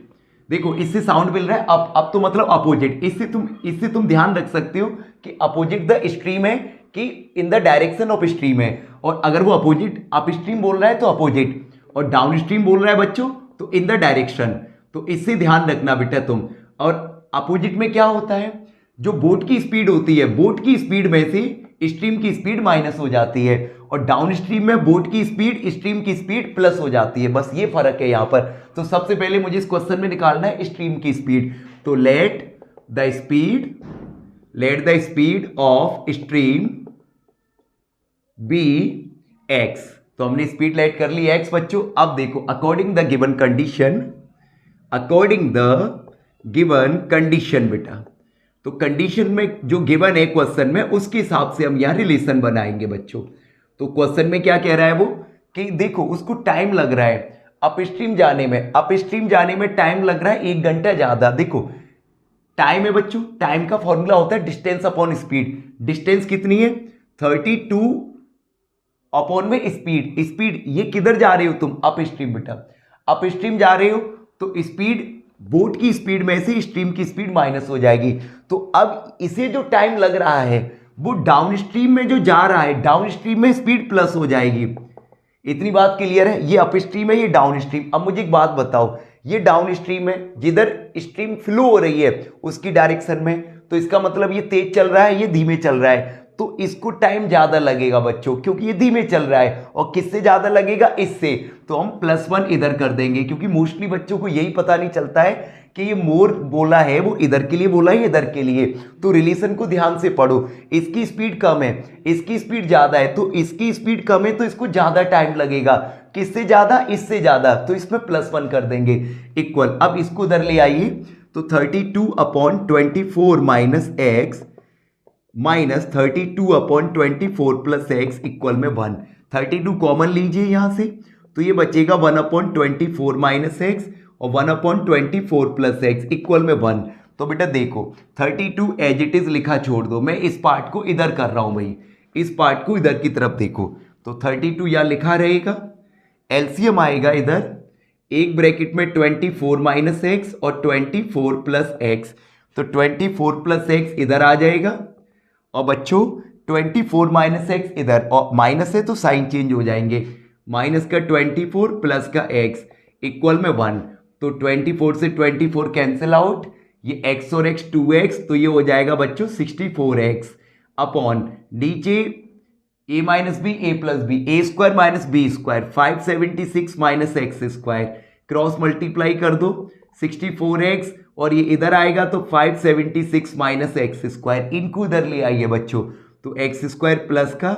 देखो इससे साउंड मिल रहा है अप तो मतलब अपोजिट। इससे तुम ध्यान रख सकते हो कि अपोजिट द स्ट्रीम है कि in the direction of stream है, और अगर वो अपोजिट अप स्ट्रीम बोल रहा है तो अपोजिट, और डाउन स्ट्रीम बोल रहा है बच्चों तो इन द डायरेक्शन। तो इससे ध्यान रखना बेटा तुम। और अपोजिट में क्या होता है, जो बोट की स्पीड होती है, बोट की स्पीड में से स्ट्रीम की स्पीड माइनस हो जाती है, और डाउन स्ट्रीम में बोट की स्पीड स्ट्रीम की स्पीड प्लस हो जाती है। बस ये फर्क है यहां पर। तो सबसे पहले मुझे इस क्वेश्चन में निकालना है स्ट्रीम की स्पीड। तो let the speed of stream be X. तो हमने स्पीड लेट कर ली एक्स बच्चों। अब देखो अकॉर्डिंग द गिवन कंडीशन बेटा, तो कंडीशन में जो गिवन है क्वेश्चन में, उसके हिसाब से हम यहां रिलेशन बनाएंगे बच्चों। तो क्वेश्चन में क्या कह रहा है वो, कि देखो उसको टाइम लग रहा है अपस्ट्रीम जाने में टाइम लग रहा है 1 घंटा ज्यादा। देखो टाइम है बच्चों, टाइम का फॉर्मूला होता है डिस्टेंस अपॉन स्पीड। डिस्टेंस कितनी है 32 अपॉन में स्पीड ये किधर जा रहे हो तुम, अप स्ट्रीम बेटा, अप स्ट्रीम जा रहे हो तो स्पीड बोट की स्पीड में से स्ट्रीम की स्पीड माइनस हो जाएगी। तो अब इसे जो टाइम लग रहा है वो डाउन स्ट्रीम में जो जा रहा है, डाउन स्ट्रीम में स्पीड प्लस हो जाएगी। इतनी बात क्लियर है। ये अप स्ट्रीम है, ये डाउन स्ट्रीम। अब मुझे एक बात बताओ, ये डाउन स्ट्रीम है, जिधर स्ट्रीम फ्लो हो रही है उसकी डायरेक्शन में, तो इसका मतलब ये तेज चल रहा है, ये धीमे चल रहा है, तो इसको टाइम ज्यादा लगेगा बच्चों, क्योंकि ये धीमे चल रहा है। और किससे ज्यादा लगेगा, इससे। तो हम +1 इधर कर देंगे, क्योंकि मोस्टली बच्चों को यही पता नहीं चलता है कि ये मोर बोला है वो इधर के लिए बोला है, इधर के लिए। तो रिलेशन को ध्यान से पढ़ो। इसकी स्पीड कम है, इसकी स्पीड ज्यादा है, तो इसकी स्पीड कम है तो इसको ज्यादा टाइम लगेगा। किससे ज्यादा, इससे ज्यादा, तो इसमें +1 कर देंगे इक्वल। अब इसको उधर ले आइए, तो 32/24 minus x minus 32/24 plus x equal में 1। 32 कॉमन लीजिए यहां से, तो ये बचेगा 1/24 माइनस एक्स और 1/24 प्लस एक्स इक्वल में 1। तो बेटा देखो 32 एज इट इज लिखा छोड़ दो, मैं इस पार्ट को इधर कर रहा हूं भाई, इस पार्ट को इधर की तरफ देखो। तो 32 यहां लिखा रहेगा, एलसीएम आएगा इधर, एक ब्रैकेट में 24 माइनस एक्स और 24 प्लस एक्स, तो 24 प्लस एक्स इधर आ जाएगा, और बच्चों 24 माइनस एक्स इधर, और माइनस है तो साइन चेंज हो जाएंगे, माइनस का 24 प्लस का एक्स इक्वल में 1। तो 24 से 24 कैंसिल आउट, ये x और x 2x, तो ये हो जाएगा बच्चों 64x अपॉन नीचे a minus B A plus B, A square minus B square, 576 minus X square, cross multiply कर दो 64x, और ये इधर आएगा तो 576 माइनस एक्स स्क्वायर। इनको इधर ले आइए बच्चों, तो एक्स स्क्वायर प्लस का,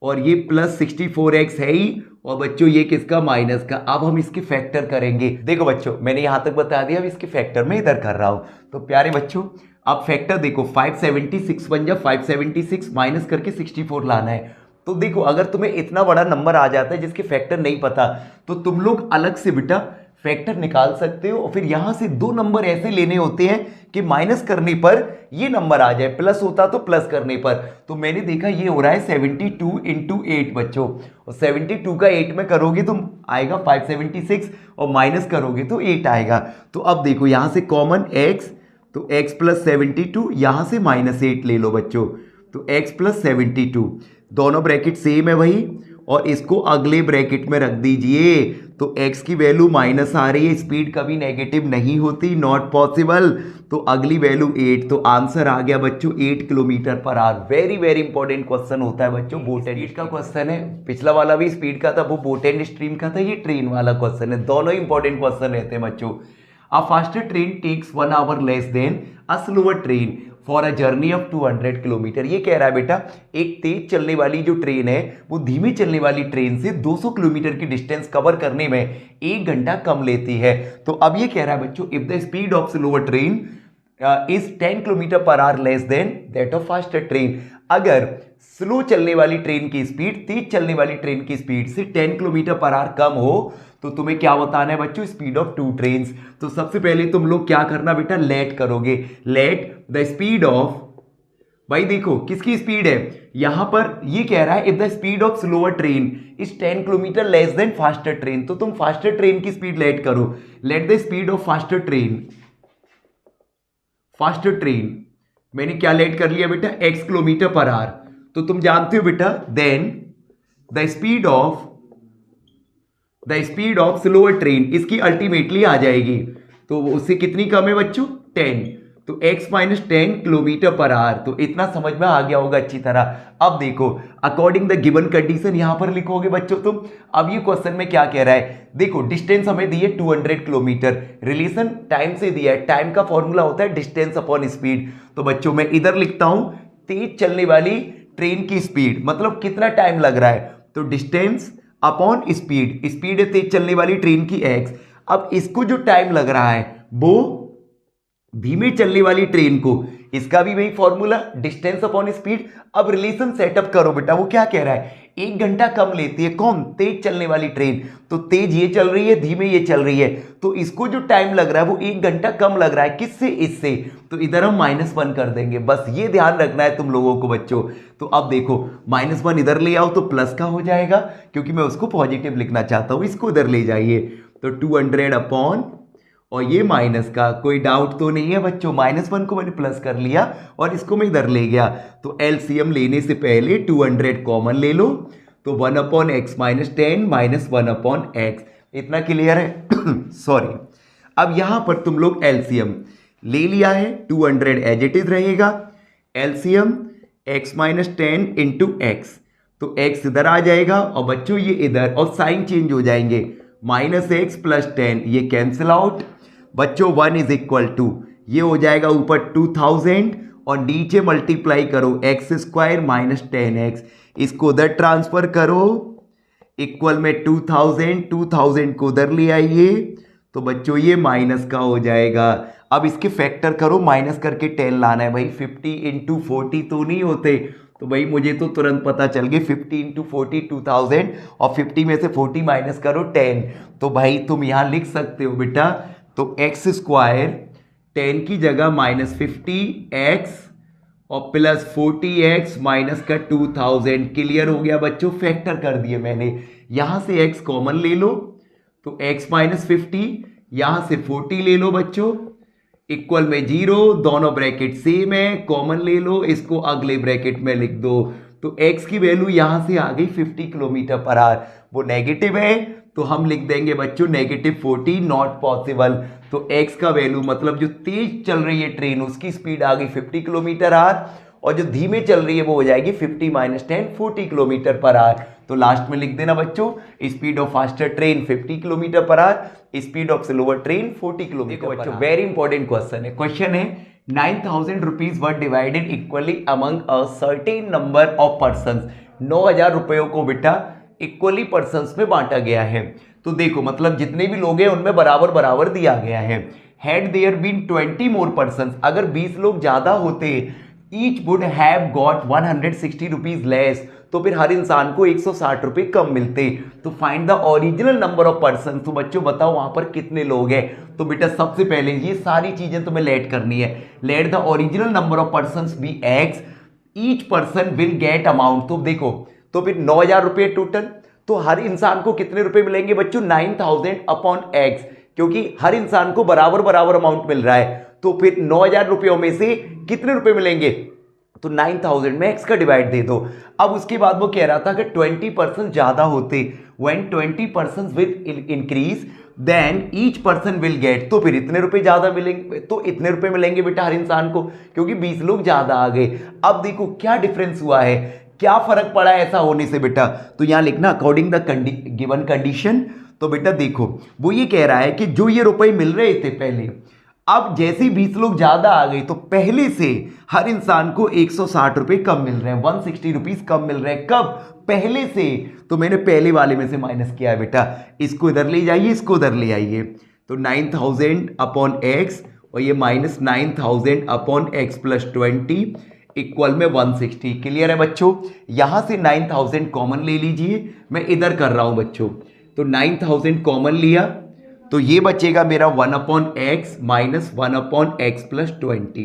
और ये प्लस 64x है ही, और बच्चों ये किसका, माइनस का। अब हम इसके फैक्टर करेंगे। देखो बच्चों मैंने यहां तक बता दिया, अब इसके फैक्टर में इधर कर रहा हूं। तो प्यारे बच्चों अब फैक्टर देखो, 576 बन जा 576 माइनस करके 64 लाना है। तो देखो अगर तुम्हें इतना बड़ा नंबर आ जाता है जिसके फैक्टर नहीं पता, तो तुम लोग अलग से बेटा फैक्टर निकाल सकते हो, और फिर यहां से 2 नंबर ऐसे लेने होते हैं कि माइनस करने पर ये नंबर आ जाए, प्लस होता तो प्लस करने पर। तो मैंने देखा ये हो रहा है 72 × 8 बच्चों, और 72 का 8 में करोगे तो आएगा 576, और माइनस करोगे तो 8 आएगा। तो अब देखो यहां से कॉमन x, तो x + 72, यहां से -8 ले लो बच्चों, तो x + 72, दोनों ब्रैकेट सेम है वही, और इसको अगले ब्रैकेट में रख दीजिए। तो x की वैल्यू माइनस आ रही है, स्पीड कभी नेगेटिव नहीं होती, नॉट पॉसिबल। तो अगली वैल्यू 8, तो आंसर आ गया बच्चों 8 km/h। Very very important question होता है बच्चों, बोट एंड स्पीड का क्वेश्चन है। पिछला वाला भी स्पीड का था, वो बोट एंड स्ट्रीम का था, ये ट्रेन वाला क्वेश्चन है। दोनों इंपॉर्टेंट क्वेश्चन रहते हैं बच्चों। A faster train takes 1 hour less than a slower train for a journey of 200 kilometre. ये कह रहा है बेटा एक तेज चलने वाली जो ट्रेन है वो धीमी चलने वाली ट्रेन से 200 किलोमीटर की डिस्टेंस कवर करने में 1 घंटा कम लेती है। तो अब ये कह रहा है बच्चों if the speed of slower train is 10 km/h less than that of faster train. अगर स्लो चलने वाली ट्रेन की स्पीड तेज चलने वाली ट्रेन की स्पीड से 10 km/h कम हो, तो तुम्हें क्या बताना है बच्चों, स्पीड ऑफ 2 ट्रेन्स। तो सबसे पहले तुम लोग क्या करना बेटा, लेट करोगे। लेट द स्पीड ऑफ, भाई देखो किसकी स्पीड है यहां पर, ये कह रहा है if the speed of slower train is 10 km less than faster train, तो तुम फास्टर ट्रेन की स्पीड लेट करो। Late the speed of faster train मैंने क्या लेट कर लिया बेटा, x km/h। तो तुम जानते हो बेटा, then the speed of slower train, इसकी अल्टीमेटली आ जाएगी, तो उससे कितनी कम है बच्चों, 10, तो x minus 10 kilometre per our. तो इतना समझ में आ गया होगा अच्छी तरह। अब देखो, अकॉर्डिंग द गिवन कंडीशन यहां पर लिखोगे बच्चों तुम। अब ये क्वेश्चन में क्या कह रहा है, देखो डिस्टेंस हमें दी है 200 किलोमीटर, रिलेशन टाइम से दिया है, टाइम का फॉर्मूला होता है डिस्टेंस अपॉन स्पीड। तो बच्चों मैं इधर लिखता हूं तेज चलने वाली ट्रेन की स्पीड, मतलब कितना टाइम लग रहा है, तो डिस्टेंस अपॉन स्पीड, स्पीड है तेज चलने वाली ट्रेन की x। अब इसको जो टाइम लग रहा है वो धीमे चलने वाली ट्रेन को, इसका भी वही फॉर्मूला डिस्टेंस अपॉन स्पीड। अब रिलेशन सेटअप करो बेटा, वो क्या कह रहा है, 1 घंटा कम लेती है कौन, तेज चलने वाली ट्रेन, तो तेज ये चल रही है, धीमे ये चल रही है, तो इसको जो टाइम लग रहा है वो 1 घंटा कम लग रहा है, किससे, इससे, तो इधर हम -1 कर देंगे, बस ये ध्यान रखना है तुम लोगों को बच्चों। तो अब देखो -1 इधर ले आओ तो प्लस का हो जाएगा, क्योंकि मैं उसको पॉजिटिव लिखना चाहता हूं, इसको इधर ले जाइए, तो 200 अपॉन, और ये माइनस का, कोई डाउट तो नहीं है बच्चों, -1 को मैंने प्लस कर लिया और इसको मैं इधर ले गया, तो एलसीएम लेने से पहले 200 कॉमन ले लो, तो 1 upon x minus 10 minus 1 upon x. इतना क्लियर है सॉरी। अब यहां पर तुम लोग एलसीएम ले लिया है, 200 एज इट इज रहेगा, LCM x minus 10 into x, तो एक्स इधर आ जाएगा और बच्चों ये इधर, और साइन चेंज हो जाएंगे, -x प्लस 10 ये कैंसिल आउट बच्चों, 1 इज इक्वल टू, ये हो जाएगा ऊपर 2000 और नीचे मल्टीप्लाई करो एक्स स्क्वायर माइनस 10x, इसको उधर ट्रांसफर करो, इक्वल में 2000 को उधर ले आइए, तो बच्चों ये माइनस का हो जाएगा। अब इसके फैक्टर करो, माइनस करके 10 लाना है भाई, 50 इंटू 40 तो नहीं होते, तो भाई मुझे तो तुरंत पता चल गया 50 इंटू 40 2000, और 50 में से 40 माइनस करो 10, तो भाई तुम यहां लिख सकते हो बेटा, तो एक्स स्क्वायर 10 की जगह -50x और प्लस 40x माइनस का 2000, क्लियर हो गया बच्चों, फैक्टर कर दिए मैंने, यहां से x कॉमन ले लो, तो x माइनस 50, यहां से 40 ले लो बच्चों, इक्वल में 0, दोनों ब्रैकेट सेम है, कॉमन ले लो, इसको अगले ब्रैकेट में लिख दो, तो x की वैल्यू यहां से आ गई 50 किलोमीटर पर आवर, वो नेगेटिव है तो हम लिख देंगे बच्चों -40, नॉट पॉसिबल, तो x का वैल्यू मतलब जो तेज चल रही है ट्रेन उसकी स्पीड आ गई 50 किलोमीटर आवर, और जो धीमे चल रही है वो हो जाएगी 50 माइनस 10 40 किलोमीटर पर आवर। तो लास्ट में लिख देना बच्चों, speed of faster train 50 kilometre per our, speed of slower train 40 kilometre per our. Very important question है, क्वेश्चन है 9000 rupees were divided equally among a certain number of persons, 9000 रुपयों को बेटा इक्वली पर्संस में बांटा गया है, तो देखो मतलब जितने भी लोग हैं उनमें बराबर बराबर दिया गया है। Had there been 20 more persons, अगर 20 लोग ज्यादा होते, each would have got 160 rupees less, तो फिर हर इंसान को 160 रुपए कम मिलते। तो find the original number of person, तो बच्चों बताओ वहां पर कितने लोग हैं। तो बेटा सबसे पहले ये सारी चीजें तुम्हें लेट करनी है, let the original number of person be X, each person will get amount, तो देखो तो फिर 9000 रुपये टोटल, तो हर इंसान को कितने रुपए मिलेंगे बच्चों 9000 अपॉन एक्स, क्योंकि हर इंसान को बराबर बराबर अमाउंट मिल रहा है, तो फिर 9000 रुपयों में से कितने रुपए मिलेंगे, तो 9000 में एक्स का डिवाइड दे दो। अब उसके बाद वो कह रहा था कि 20% ज्यादा होते, when 20% will increase then each person will get, तो फिर इतने रुपए ज्यादा मिलेंगे, तो इतने रुपए मिलेंगे बेटा हर इंसान को, क्योंकि 20 लोग ज्यादा आ गए। अब देखो क्या डिफरेंस हुआ है, क्या फर्क पड़ा है ऐसा होने से बेटा, तो यहां लिखना अकॉर्डिंग द गिवन कंडीशन। तो बेटा देखो वो ये कह रहा है कि जो ये रुपए मिल रहे थे पहले, अब जैसे ही 20 लोग ज्यादा आ गए तो पहले से हर इंसान को 160 रुपए कम मिल रहे हैं, 160 रुपीज कम मिल रहे हैं, कब, पहले से, तो मैंने पहले वाले में से माइनस किया है बेटा, इसको इधर ले जाइए, इसको उधर ले आइए, तो 9000 अपॉन एक्स और ये -9000 अपॉन एक्स प्लस 20 इक्वल में 160, क्लियर है बच्चों। यहां से 9000 कॉमन ले लीजिए, मैं इधर कर रहा हूं बच्चों, तो 9000 कॉमन लिया तो ये बचेगा मेरा 1 upon x minus 1 upon x plus 20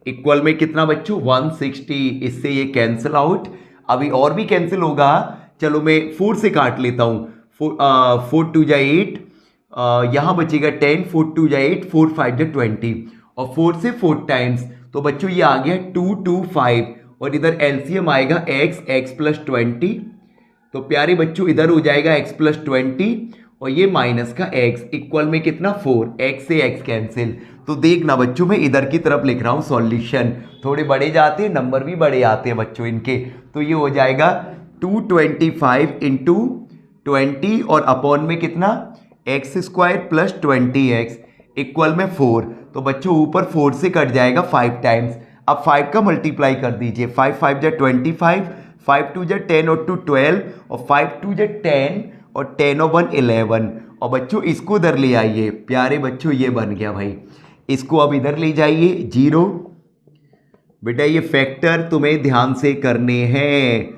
equal में कितना बच्चों 160, इससे ये कैंसिल आउट, अभी और भी कैंसिल होगा, चलो मैं 4 से काट लेता हूं, 4 2 जा 8, यहां बचेगा 10, 4 2 जा 8, 4 5 जा 20, और 4 से 4 टाइम्स, तो बच्चों ये आ गया 225, और इधर एलसीएम आएगा x प्लस 20। तो प्यारे बच्चों इधर हो जाएगा x प्लस 20 और ये माइनस का x इक्वल में कितना 4, x से x कैंसिल। तो देखना बच्चों मैं इधर की तरफ लिख रहा हूँ सॉल्यूशन, थोड़े बड़े जाते हैं नंबर भी बड़े आते हैं बच्चों इनके। तो ये हो जाएगा 225 इंटू 20 और अपॉन में कितना x square plus 20x equal में 4। तो बच्चों ऊपर 4 से कट जाएगा 5 टाइम्स। अब 5 का मल्टीप्लाई कर दीजिए, 5 5 जा 25, 5 2 जा 10 और 2 12 और 5 2 जा 10 और 10 और 1 11। और बच्चों इसको इधर ले आइए, प्यारे बच्चों ये बन गया भाई, इसको अब इधर ले जाइए 0। बेटा ये फैक्टर तुम्हें ध्यान से करने हैं,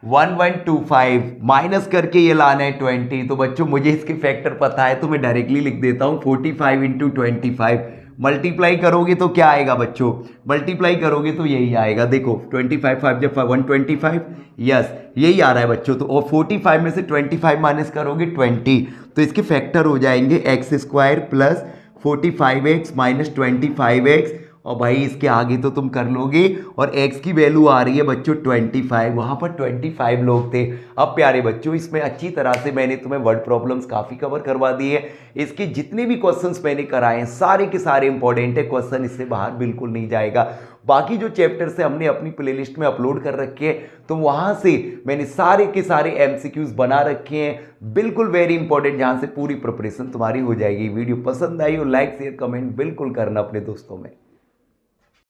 1125 माइनस करके ये लाना है 20। तो बच्चों मुझे इसके फैक्टर पता है तो मैं डायरेक्टली लिख देता हूँ 45 इंटू 25। मल्टीप्लाई करोगे तो क्या आएगा बच्चों, मल्टीप्लाई करोगे तो यही आएगा, देखो 25 5 जब 125, यस यही आ रहा है बच्चों। तो और 45 में से 25 माइनस करोगे 20, तो इसके फैक्टर हो जाएंगे x square plus 45x minus 25x। और भाई इसके आगे तो तुम कर लोगे, और x की वैल्यू आ रही है बच्चों 25, वहाँ पर 25 लोग थे। अब प्यारे बच्चों इसमें अच्छी तरह से मैंने तुम्हें वर्ड प्रॉब्लम्स काफ़ी कवर करवा दी है। इसके जितने भी क्वेश्चंस मैंने कराए हैं सारे के सारे इंपॉर्टेंट है, क्वेश्चन इससे बाहर बिल्कुल नहीं जाएगा। बाकी जो चैप्टर्स है हमने अपनी प्लेलिस्ट में अपलोड कर रखे हैं, तो वहाँ से मैंने सारे के सारे MCQs बना रखे हैं, बिल्कुल वेरी इंपॉर्टेंट, जहाँ से पूरी प्रिपरेशन तुम्हारी हो जाएगी। वीडियो पसंद आई हो लाइक शेयर कमेंट बिल्कुल करना अपने दोस्तों में।